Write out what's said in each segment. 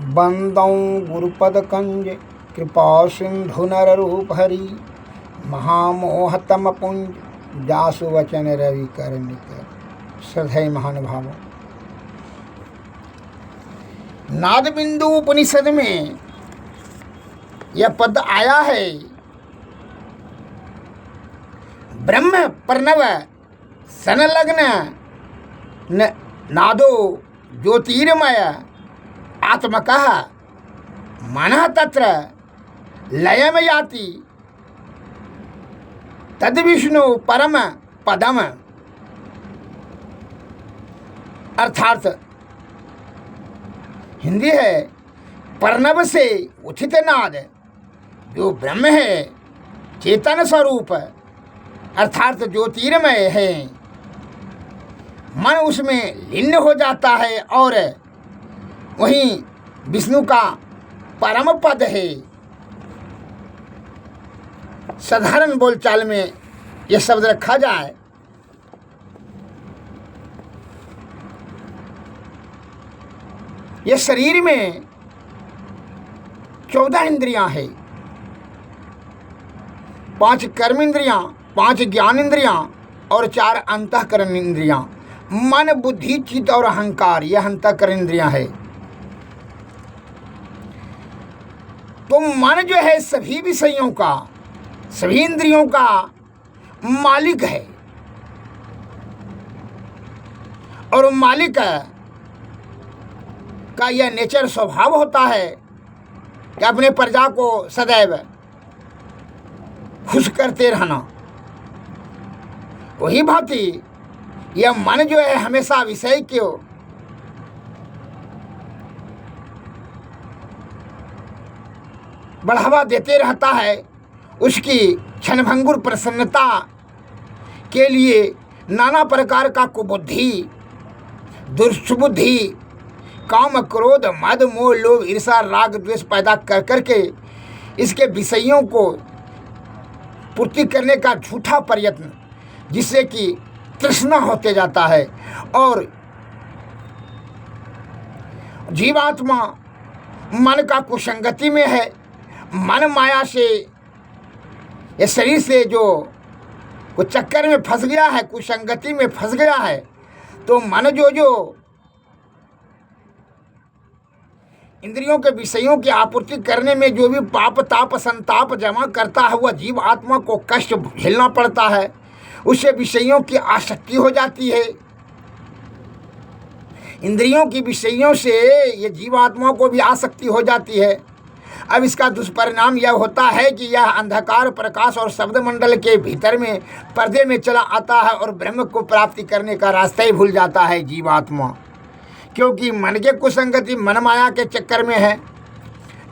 बंदौ गुरुपद कंज कृपा सिंधु नर रूप हरि महामोहतम पुंज जासु वचन रवि कर निकर। श्रद्धेय महानुभावों, नाद बिंदु उपनिषद में यह पद आया है, ब्रह्म प्रणव संलग्न नादो ज्योतिर्मय आत्मकः मनः तत्र लयम याति तद विष्णु परम पदम। अर्थात हिंदी है, प्रणव से उचित नाद जो ब्रह्म है, चेतन स्वरूप अर्थात ज्योतिर्मय है, मन उसमें लीन हो जाता है और वहीं विष्णु का परम पद है। साधारण बोलचाल में यह शब्द रखा जाए, यह शरीर में 14 इंद्रियां हैं, 5 कर्म इंद्रियां, 5 ज्ञान इंद्रियां और 4 अंतःकरण इंद्रियां। मन, बुद्धि, चित्त और अहंकार यह अंतःकरण इंद्रियां है। तो मन जो है सभी विषयों का, सभी इंद्रियों का मालिक है और मालिक का यह नेचर स्वभाव होता है कि अपने प्रजा को सदैव खुश करते रहना। वही भांति यह मन जो है हमेशा विषय को बढ़ावा देते रहता है। उसकी क्षणभंगुर प्रसन्नता के लिए नाना प्रकार का कुबुद्धि, दुष्बुद्धि, काम, क्रोध, मद, मोह, लोभ, ईर्षा, राग, द्वेष पैदा कर करके इसके विषयों को पूर्ति करने का झूठा प्रयत्न, जिससे कि तृष्णा होते जाता है और जीवात्मा मन का कुसंगति में है। मन माया से, ये शरीर से जो कुछ चक्कर में फंस गया है, कुसंगति में फंस गया है, तो मन जो इंद्रियों के विषयों की आपूर्ति करने में जो भी पाप, ताप, संताप जमा करता है, वह जीव आत्मा को कष्ट झेलना पड़ता है। उससे विषयों की आसक्ति हो जाती है। इंद्रियों की विषयों से ये जीवात्मा को भी आसक्ति हो जाती है। अब इसका दुष्परिणाम यह होता है कि यह अंधकार, प्रकाश और शब्द मंडल के भीतर में पर्दे में चला आता है और ब्रह्म को प्राप्ति करने का रास्ता ही भूल जाता है जीवात्मा, क्योंकि मन के कुसंगति, मन माया के चक्कर में है।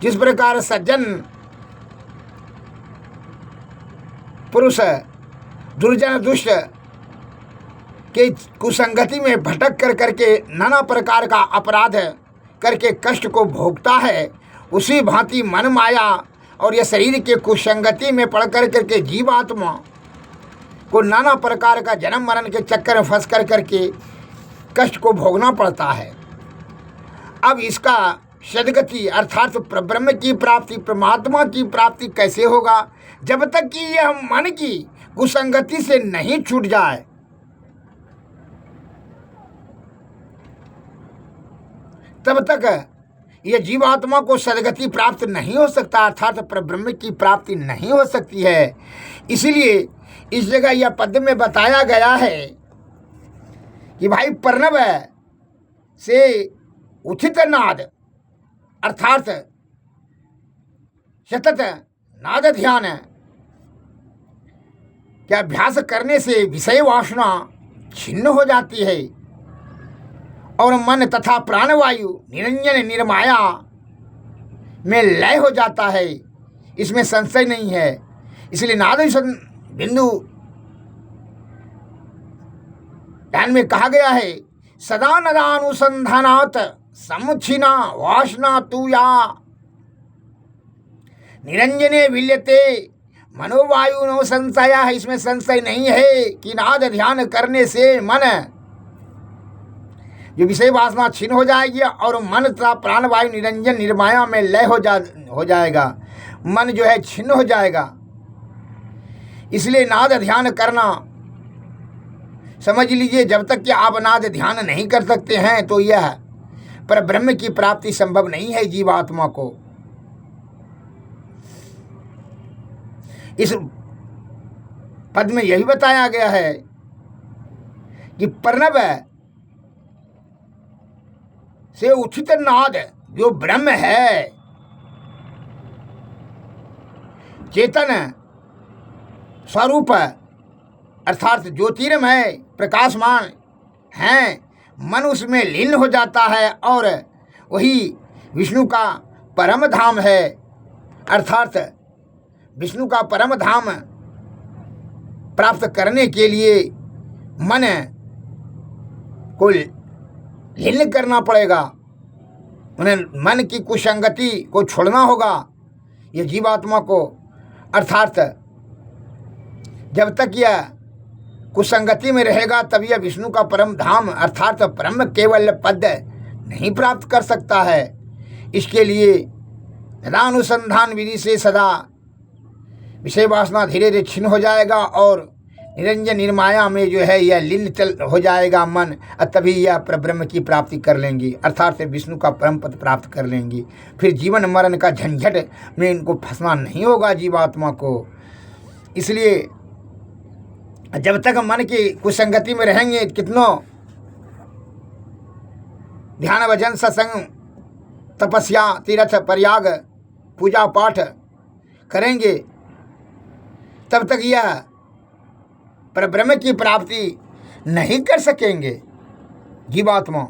जिस प्रकार सज्जन पुरुष दुर्जन दुष्ट के कुसंगति में भटक कर करके नाना प्रकार का अपराध करके कष्ट को भोगता है, उसी भांति मन माया और यह शरीर के कुसंगति में पड़ कर करके जीवात्मा को नाना प्रकार का जन्म मरण के चक्कर में फंस कर करके कष्ट को भोगना पड़ता है। अब इसका सद्गति अर्थात ब्रह्म की प्राप्ति, परमात्मा की प्राप्ति कैसे होगा? जब तक कि यह मन की कुसंगति से नहीं छूट जाए, तब तक यह जीवात्मा को सद्गति प्राप्त नहीं हो सकता, अर्थात परब्रह्म की प्राप्ति नहीं हो सकती है। इसलिए इस जगह यह पद में बताया गया है कि भाई प्रणव से उचित नाद अर्थात सतत नाद ध्यान के अभ्यास करने से विषय वासना छिन्न हो जाती है और मन तथा प्राणवायु निरंजन निर्माया में लय हो जाता है। इसमें संशय नहीं है। इसलिए नाद बिंदु ध्यान में कहा गया है, सदा नदानुसंधानात् समुच्छिन्ना वासना तु या निरंजने विल्यते मनोवायु नो संशय है। इसमें संशय नहीं है कि नाद ध्यान करने से मन जो विषय वासना छीन हो जाएगी और मन तथा प्राणवायु निरंजन निर्माया में लय हो जाएगा। मन जो है छिन्न हो जाएगा। इसलिए नाद ध्यान करना, समझ लीजिए, जब तक कि आप नाद ध्यान नहीं कर सकते हैं तो यह पर ब्रह्म की प्राप्ति संभव नहीं है जीवात्मा को। इस पद में यही बताया गया है कि प्रणव से उचित नाद जो ब्रह्म है, चेतन स्वरूप अर्थात ज्योतिर्मय प्रकाशमान हैं, मन उसमें लीन हो जाता है और वही विष्णु का परम धाम है। अर्थात विष्णु का परम धाम प्राप्त करने के लिए मन को लीन करना पड़ेगा, उन्हें मन की कुसंगति को छोड़ना होगा ये जीवात्मा को। अर्थात जब तक यह कुसंगति में रहेगा तब यह विष्णु का परम धाम अर्थात परम केवल पद नहीं प्राप्त कर सकता है। इसके लिए सदानुसंधान विधि से सदा विषय वासना धीरे धीरे क्षीण हो जाएगा और निरंजन निर्माया में जो है यह लीन हो जाएगा मन, तभी यह परब्रह्म की प्राप्ति कर लेंगी अर्थात विष्णु का परम पद प्राप्त कर लेंगी। फिर जीवन मरण का झंझट में इनको फंसना नहीं होगा जीवात्मा को। इसलिए जब तक मन की कुसंगति में रहेंगे, कितनों ध्यान भजन सत्संग तपस्या तीर्थ प्रयाग पूजा पाठ करेंगे, तब तक यह परब्रह्म की प्राप्ति नहीं कर सकेंगे जीवात्मा।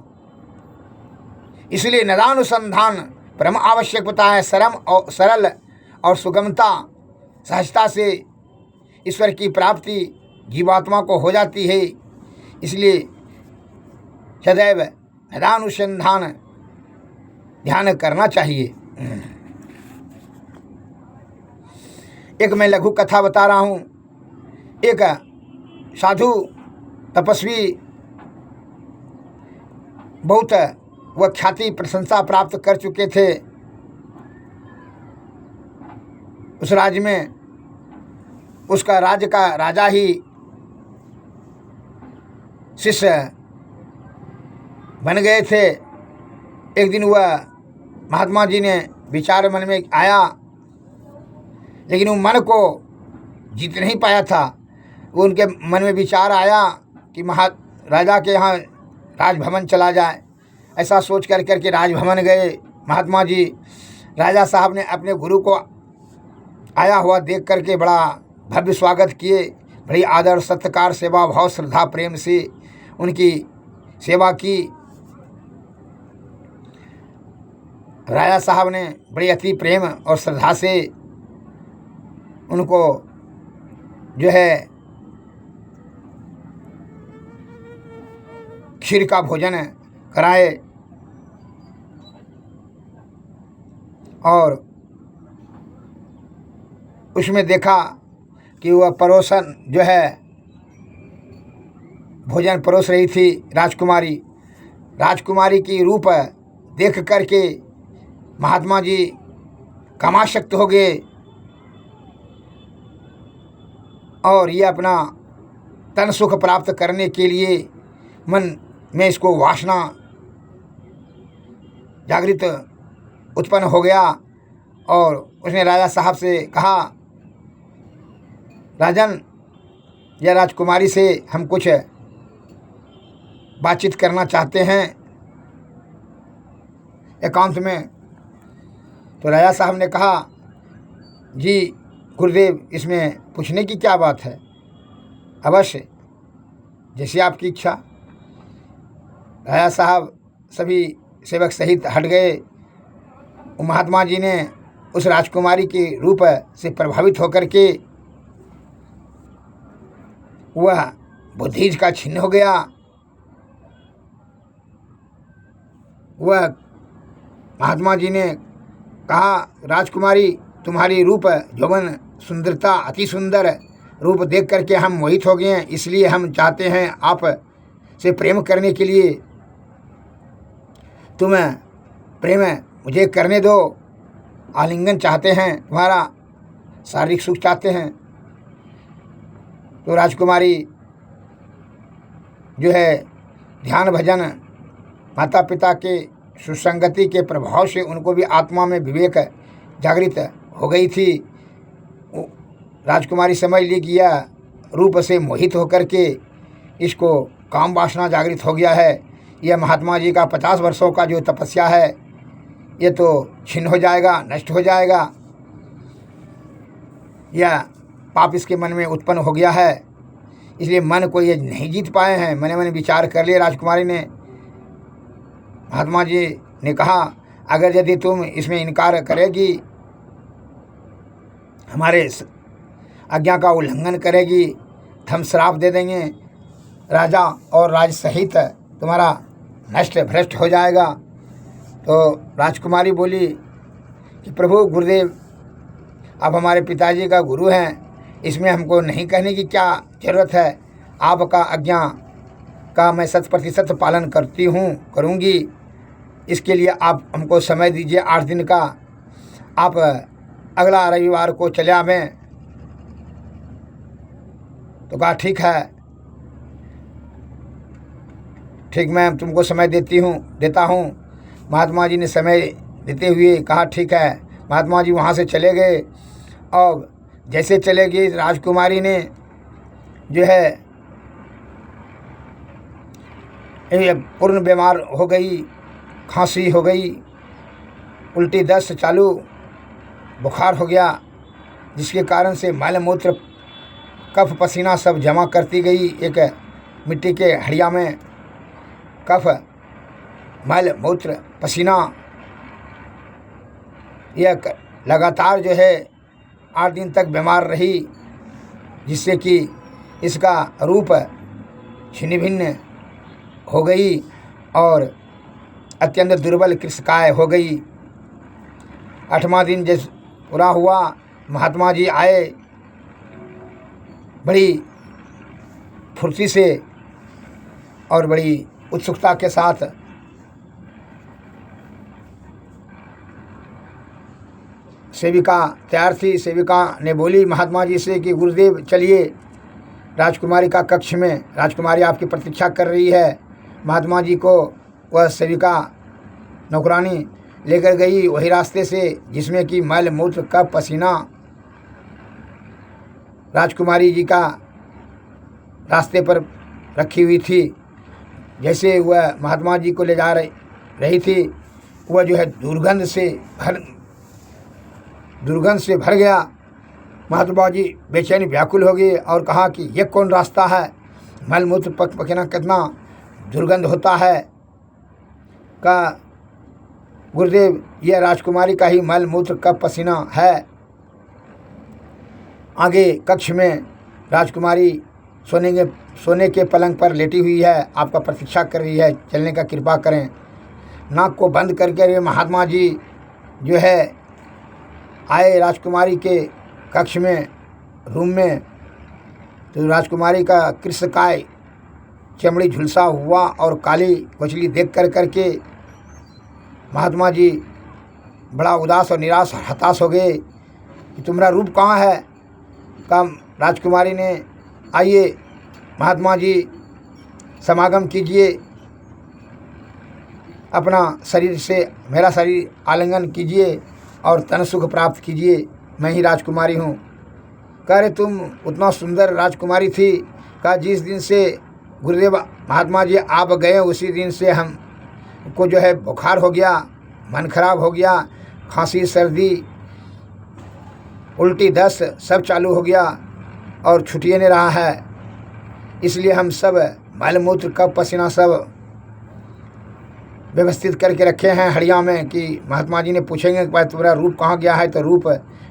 इसलिए नदानुसंधान परम आवश्यक होता है। सरल और सुगमता सहजता से ईश्वर की प्राप्ति जीवात्मा को हो जाती है। इसलिए सदैव नदानुसंधान ध्यान करना चाहिए। एक मैं लघु कथा बता रहा हूँ। एक साधु तपस्वी बहुत वह ख्याति प्रशंसा प्राप्त कर चुके थे। उस राज्य में उसका राज्य का राजा ही शिष्य बन गए थे। एक दिन वह महात्मा जी ने विचार मन में आया, लेकिन वो मन को जीत नहीं पाया था। वो उनके मन में विचार आया कि राजा के यहाँ राजभवन चला जाए। ऐसा सोच कर के राजभवन गए महात्मा जी। राजा साहब ने अपने गुरु को आया हुआ देख करके बड़ा भव्य स्वागत किए। बड़ी आदर सत्कार सेवा भाव श्रद्धा प्रेम से उनकी सेवा की। राजा साहब ने बड़ी अति प्रेम और श्रद्धा से उनको जो है खीर का भोजन कराए और उसमें देखा कि वह परोसन जो है भोजन परोस रही थी राजकुमारी। राजकुमारी की रूप देख करके महात्मा जी कामासक्त हो गए और ये अपना तन सुख प्राप्त करने के लिए मन में इसको वासना जागृत उत्पन्न हो गया। और उसने राजा साहब से कहा, राजन, या राजकुमारी से हम कुछ बातचीत करना चाहते हैं एकांत में। तो राजा साहब ने कहा, जी गुरुदेव, इसमें पूछने की क्या बात है? अवश्य, जैसे आपकी इच्छा। राजा साहब सभी सेवक सहित हट गए। महात्मा जी ने उस राजकुमारी के रूप से प्रभावित होकर के वह बुद्धि का छिन्न हो गया। वह महात्मा जी ने कहा, राजकुमारी, तुम्हारी रूप यौवन सुंदरता अति सुंदर रूप देख करके हम मोहित हो गए हैं, इसलिए हम चाहते हैं आप से प्रेम करने के लिए। तुम प्रेम मुझे करने दो, आलिंगन चाहते हैं, तुम्हारा शारीरिक सुख चाहते हैं। तो राजकुमारी जो है ध्यान भजन माता पिता के सुसंगति के प्रभाव से उनको भी आत्मा में विवेक जागृत हो गई थी। राजकुमारी समझ ली कि यह रूप से मोहित होकर के इसको काम वासना जागृत हो गया है। यह महात्मा जी का 50 वर्षों का जो तपस्या है ये तो छिन्न हो जाएगा, नष्ट हो जाएगा। यह पाप इसके मन में उत्पन्न हो गया है, इसलिए मन को ये नहीं जीत पाए हैं। मने मन विचार कर लिए राजकुमारी ने। महात्मा जी ने कहा, अगर यदि तुम इसमें इनकार करेगी, हमारे आज्ञा का उल्लंघन करेगी, तो हम श्राप दे देंगे, राजा और राज सहित तुम्हारा नष्ट भ्रष्ट हो जाएगा। तो राजकुमारी बोली कि प्रभु गुरुदेव, आप हमारे पिताजी का गुरु हैं, इसमें हमको नहीं कहने की क्या ज़रूरत है। आपका आज्ञा का मैं 100% पालन करूँगी। इसके लिए आप हमको समय दीजिए 8 दिन का। आप अगला रविवार को चले आवें। तो कहा ठीक है, ठीक, मैं तुमको समय देता हूँ। महात्मा जी ने समय देते हुए कहा ठीक है। महात्मा जी वहाँ से चले गए और जैसे चले गए राजकुमारी ने जो है पूर्ण बीमार हो गई, खांसी हो गई, उल्टी दस्त चालू, बुखार हो गया, जिसके कारण से मल मूत्र कफ पसीना सब जमा करती गई एक मिट्टी के हड़िया में। कफ मल मूत्र पसीना यह लगातार जो है 8 दिन तक बीमार रही, जिससे कि इसका रूप छिन्न भिन्न हो गई और अत्यंत दुर्बल कृशकाय हो गई। 8वां दिन जैसे पूरा हुआ, महात्मा जी आए बड़ी फुर्ती से और बड़ी उत्सुकता के साथ। सेविका तैयार थी। सेविका ने बोली महात्मा जी से कि गुरुदेव चलिए राजकुमारी का कक्ष में, राजकुमारी आपकी प्रतीक्षा कर रही है। महात्मा जी को वह सेविका नौकरानी लेकर गई वही रास्ते से जिसमें कि मल मूत्र कफ पसीना राजकुमारी जी का रास्ते पर रखी हुई थी। जैसे वह महात्मा जी को ले जा रही थी, वह जो है दुर्गंध से भर गया। महात्मा जी बेचैनी व्याकुल हो गए और कहा कि यह कौन रास्ता है, मल मूत्र पसीना कितना दुर्गंध होता है। का गुरुदेव यह राजकुमारी का ही मल मूत्र कफ पसीना है। आगे कक्ष में राजकुमारी सोने के पलंग पर लेटी हुई है, आपका प्रतीक्षा कर रही है, चलने का कृपा करें। नाक को बंद करके महात्मा जी जो है आए राजकुमारी के कक्ष में, रूम में। तो राजकुमारी का कृशकाय चमड़ी झुलसा हुआ और काली कोचली देख करके महात्मा जी बड़ा उदास और निराश हताश हो गए कि तुम्हारा रूप कहाँ है। कहा राजकुमारी ने, आइए महात्मा जी समागम कीजिए, अपना शरीर से मेरा शरीर आलिंगन कीजिए और तन सुख प्राप्त कीजिए, मैं ही राजकुमारी हूँ। कह रहे तुम उतना सुंदर राजकुमारी थी। कहा जिस दिन से गुरुदेव महात्मा जी आप गए उसी दिन से हमको जो है बुखार हो गया, मन खराब हो गया, खांसी सर्दी उल्टी दस्त सब चालू हो गया और छुट्टिए नहीं रहा है। इसलिए हम सब मल मूत्र कफ पसीना सब व्यवस्थित करके रखे हैं हड़िया में कि महात्मा जी ने पूछेंगे कि भाई तुम्हारा रूप कहाँ गया है, तो रूप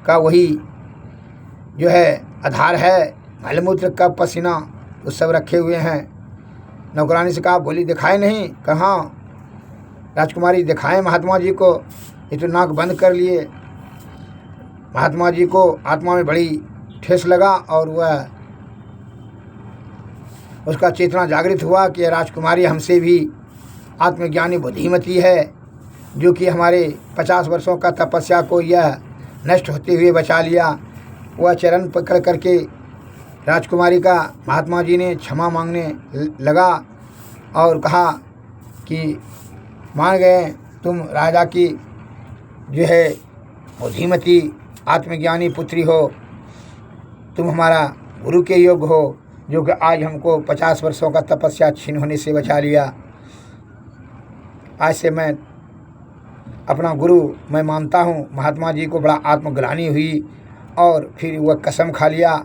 का वही जो है आधार है, मल मूत्र कफ पसीना तो सब रखे हुए हैं। नौकरानी से कहा बोली दिखाए नहीं। कहाँ राजकुमारी दिखाएं महात्मा जी को, ये तो नाक बंद कर लिए। महात्मा जी को आत्मा में बड़ी ठेस लगा और वह उसका चेतना जागृत हुआ कि राजकुमारी हमसे भी आत्मज्ञानी बुद्धिमती है, जो कि हमारे 50 वर्षों का तपस्या को यह नष्ट होते हुए बचा लिया। वह चरण पकड़ करके राजकुमारी का महात्मा जी ने क्षमा मांगने लगा और कहा कि मान गए, तुम राजा की जो है बुद्धिमती आत्मज्ञानी पुत्री हो, तुम हमारा गुरु के योग्य हो, जो कि आज हमको 50 वर्षों का तपस्या छीन होने से बचा लिया। आज से मैं अपना गुरु मैं मानता हूँ। महात्मा जी को बड़ा आत्मग्लानि हुई और फिर वह कसम खा लिया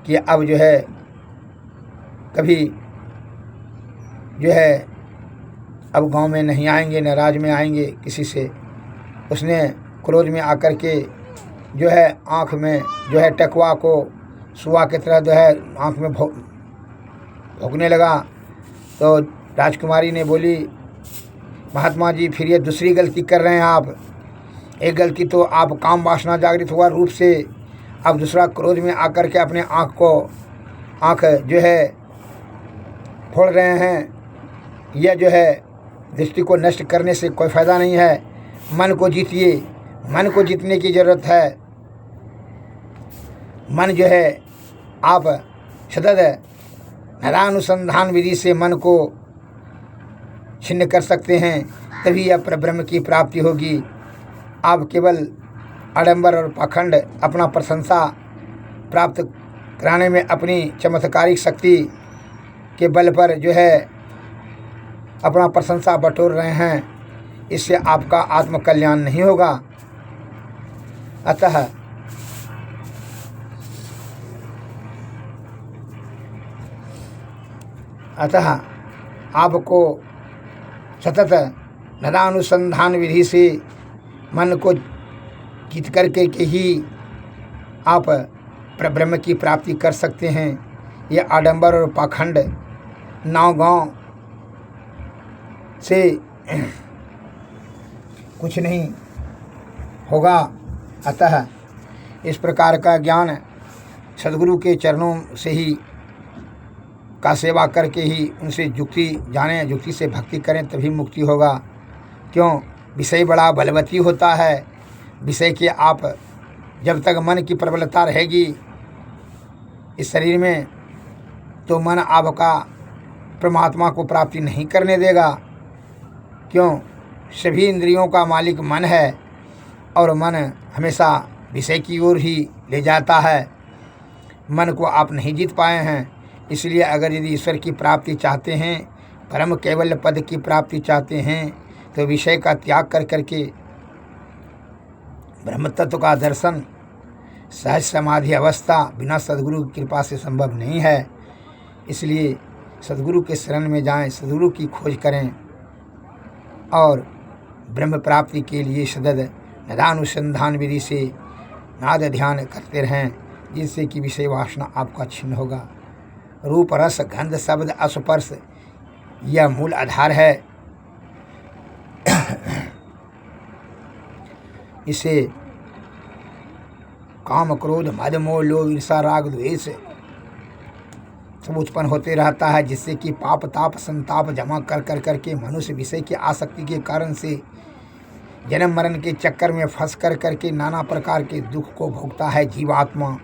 कि अब जो है कभी जो है अब गांव में नहीं आएंगे, न राज में आएंगे किसी से। उसने क्रोध में आकर के जो है आँख में जो है टकवा को सुआ की तरह जो है आँख में भोंकने लगा। तो राजकुमारी ने बोली, महात्मा जी फिर ये दूसरी गलती कर रहे हैं आप। एक गलती तो आप काम वासना जागृत हुआ रूप से, अब दूसरा क्रोध में आकर के अपने आँख जो है फोड़ रहे हैं। यह जो है दृष्टि को नष्ट करने से कोई फ़ायदा नहीं है। मन को जीतिए, मन को जीतने की ज़रूरत है। मन जो है आप सतत नरानुसंधान विधि से मन को छिन्न कर सकते हैं, तभी यह परब्रह्म की प्राप्ति होगी। आप केवल आडंबर और पाखंड अपना प्रशंसा प्राप्त कराने में अपनी चमत्कारिक शक्ति के बल पर जो है अपना प्रशंसा बटोर रहे हैं, इससे आपका आत्मकल्याण नहीं होगा। अतः आपको सतत नरानुसंधान विधि से मन को जीत करके ही आप परब्रह्म की प्राप्ति कर सकते हैं। यह आडंबर और पाखंड नाव गाँव से कुछ नहीं होगा। अतः इस प्रकार का ज्ञान सद्गुरु के चरणों से ही का सेवा करके ही उनसे युक्ति जाने, युक्ति से भक्ति करें, तभी मुक्ति होगा। क्यों? विषय बड़ा बलवती होता है। विषय के आप जब तक मन की प्रबलता रहेगी इस शरीर में, तो मन आपका परमात्मा को प्राप्ति नहीं करने देगा। क्यों? सभी इंद्रियों का मालिक मन है और मन हमेशा विषय की ओर ही ले जाता है। मन को आप नहीं जीत पाए हैं। इसलिए अगर यदि ईश्वर की प्राप्ति चाहते हैं, परम केवल पद की प्राप्ति चाहते हैं, तो विषय का त्याग कर करके ब्रह्म तत्व का दर्शन सहज समाधि अवस्था बिना सद्गुरु की कृपा से संभव नहीं है। इसलिए सद्गुरु के शरण में जाएं, सद्गुरु की खोज करें और ब्रह्म प्राप्ति के लिए सतत नरानुसंधान विधि से नाद ध्यान करते रहें, जिससे कि विषय वासना आपका छिन्न होगा। रूप रस गंध शब्द स्पर्श यह मूल आधार है। इसे काम क्रोध मद मोह लोभ ईर्षा राग द्वेष सब उत्पन्न होते रहता है, जिससे कि पाप ताप संताप जमा कर कर करके मनुष्य विषय की आसक्ति के कारण से जन्म मरण के चक्कर में फंस कर करके नाना प्रकार के दुख को भोगता है जीवात्मा।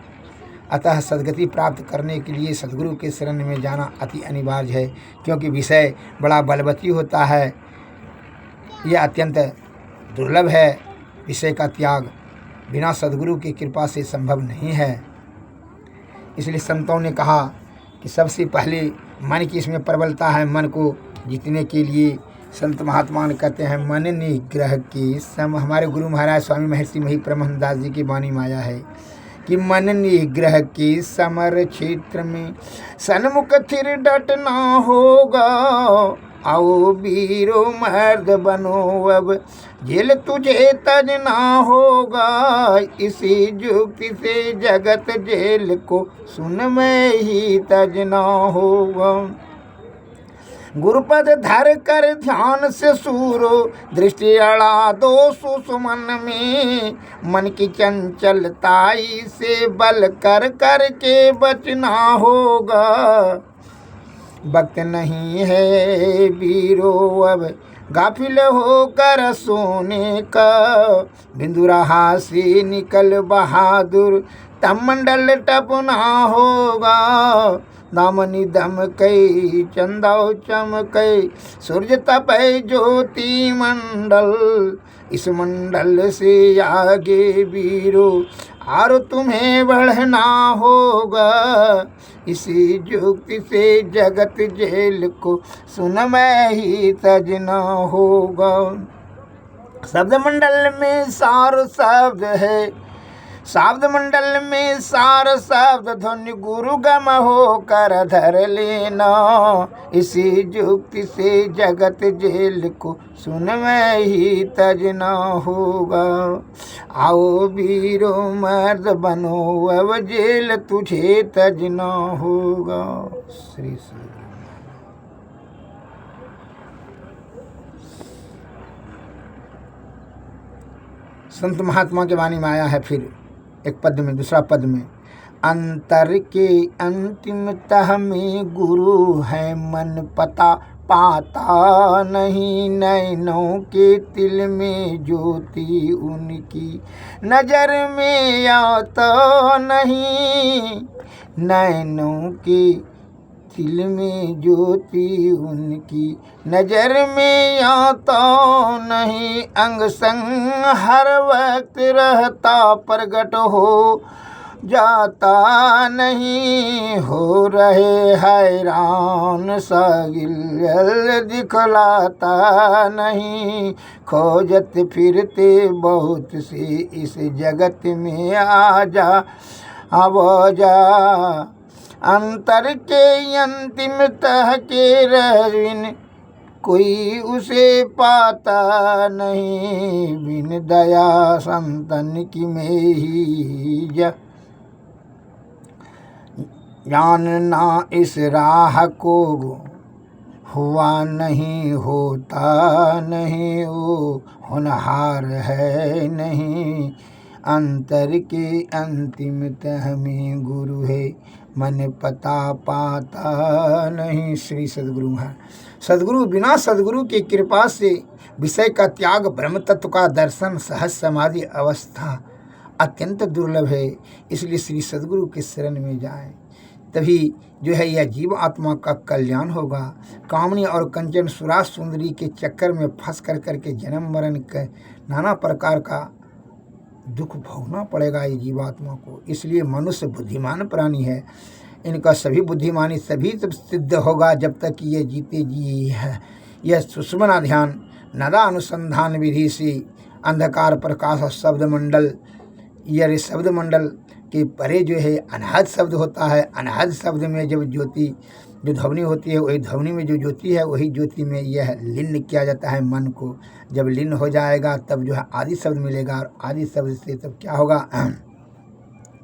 अतः सद्गति प्राप्त करने के लिए सद्गुरु के शरण में जाना अति अनिवार्य है, क्योंकि विषय बड़ा बलवती होता है। यह अत्यंत दुर्लभ है। विषय का त्याग बिना सद्गुरु की कृपा से संभव नहीं है। इसलिए संतों ने कहा कि सबसे पहले मन की इसमें प्रबलता है। मन को जीतने के लिए संत महात्मा कहते हैं मन निग्रह की हमारे गुरु महाराज स्वामी महर्षि मही परमहंस दास जी की वाणी माया है कि मन निग्रह की समर क्षेत्र में सन्मुख थिर डटना होगा। आओ वीरो मर्द बनो अब जेल तुझे तजना होगा। इसी युक्ति से जगत जेल को सुन में ही तजना होगा। गुरुपद धर कर ध्यान से सूरो दृष्टि अड़ा दो सुमन में। मन की चंचलताई से बल कर कर के बचना होगा। वक्त नहीं है वीरो अब गाफिल होकर सोने का बिंदु रहा से निकल बहादुर, तब मंडल टपना होगा। दामनी दम कई चंदाओ चमकई, सूर्य तपय ज्योति मंडल। इस मंडल से आगे वीरो और तुम्हें बढ़ना होगा। इसी युक्ति से जगत जेल को सुनमय ही तजना होगा। शब्द मंडल में सार शब्द है, शब्द मंडल में सार शब्द ध्वनि गुरु गम होकर धर लेना। इसी युक्ति से जगत जेल को सुनमय ही तजना होगा। आओ वीरो मर्द बनो, अब जेल तुझे तजना होगा। श्री संत महात्मा के वाणी में आया है फिर एक पद में, दूसरा पद में, अंतर के अंतिमतः में गुरु है मन पता पाता नहीं। नैनों के तिल में ज्योति उनकी नजर में आता नहीं। नैनों के तिल में ज्योति उनकी नजर में आता नहीं। अंग संग हर वक्त रहता प्रगट हो जाता नहीं। हो रहे हैरान सागिल दिखलाता नहीं। खोजत फिरते बहुत से इस जगत में आ जा अब जा। अंतर के अंतिम तह के रविन कोई उसे पाता नहीं। बिन दया संतन की में ही जानना इस राह को हुआ नहीं होता नहीं। वो होनहार है नहीं। अंतर के अंतिम तह में गुरु है मन पता पाता नहीं। श्री सद्गुरु है। सद्गुरु बिना सद्गुरु की कृपा से विषय का त्याग, ब्रह्म तत्व का दर्शन, सहज समाधि अवस्था अत्यंत दुर्लभ है। इसलिए श्री सद्गुरु के शरण में जाएं, तभी जो है यह जीव आत्मा का कल्याण होगा। कामनी और कंचन सुरा सुंदरी के चक्कर में फंस कर करके जन्म मरण के नाना प्रकार का दुख भोगना पड़ेगा ये जीवात्मा को। इसलिए मनुष्य बुद्धिमान प्राणी है। इनका सभी बुद्धिमानी सभी तब सिद्ध होगा जब तक ये जीते जी है। यह सुषुम्ना ध्यान नदा अनुसंधान विधि से अंधकार प्रकाश और शब्द मंडल, यह शब्द मंडल के परे जो है अनहद शब्द होता है। अनहद शब्द में जब ज्योति जो ध्वनि होती है, वही ध्वनि में जो ज्योति है, वही ज्योति में यह लीन किया जाता है मन को। जब लीन हो जाएगा तब जो है आदि शब्द मिलेगा, और आदि शब्द से तब क्या होगा,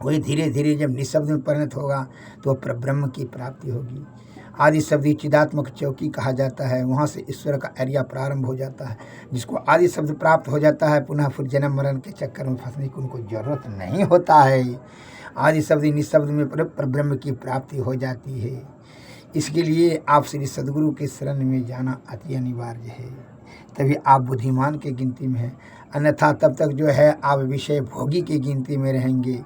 वही धीरे धीरे जब निशब्द में परिणत होगा तो ब्रह्म की प्राप्ति होगी। आदि शब्द ही चिदात्मक चौकी कहा जाता है। वहाँ से ईश्वर का एरिया प्रारंभ हो जाता है। जिसको आदि शब्द प्राप्त हो जाता है, पुनः फिर जन्म मरण के चक्कर में फंसने की उनको जरूरत नहीं होता है। आदि शब्द निशब्द में ब्रह्म की प्राप्ति हो जाती है। इसके लिए आप श्री सद्गुरु के शरण में जाना अति अनिवार्य है, तभी आप बुद्धिमान के गिनती में हैं। अन्यथा तब तक जो है आप विषय भोगी की गिनती में रहेंगे।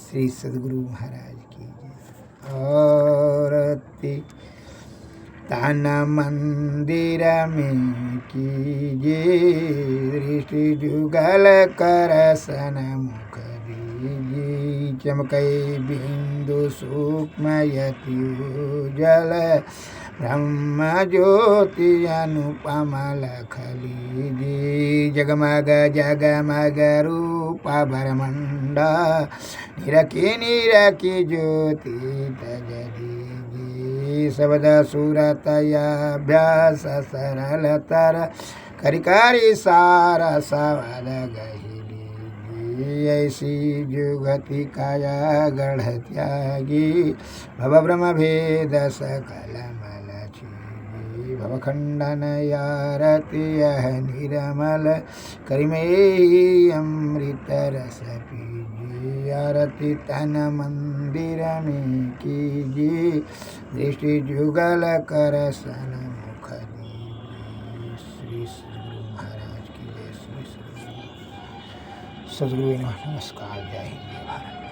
श्री सद्गुरु महाराज की जय। और तन मंदिर में कीजिए दृष्टि जुगल कर सन मुख दीजिए। चमकई बिंदु सूक्ष्म यति जल ब्रह्म ज्योति अनुपम लख लीजिए। जगमग जगमग रूप भरमंडा निरखी निरखी ज्योति तज दीजिए। शब्द सूरत अभ्यास सरल तर करिकारी सारा सवद गही लीजिए। ऐसी जुगति काया गढ़ त्यागी भव ब्रह्म भेद सकल भवखंडन यारति यह निरमल करिमेहि अमृत रस पीजिए। आरती तन मंदिर में कीजिए दृष्टि जुगल कर सन मुख दीजिए। श्री सद्गुरु नमस्कार। जय हिंद, जय भारत।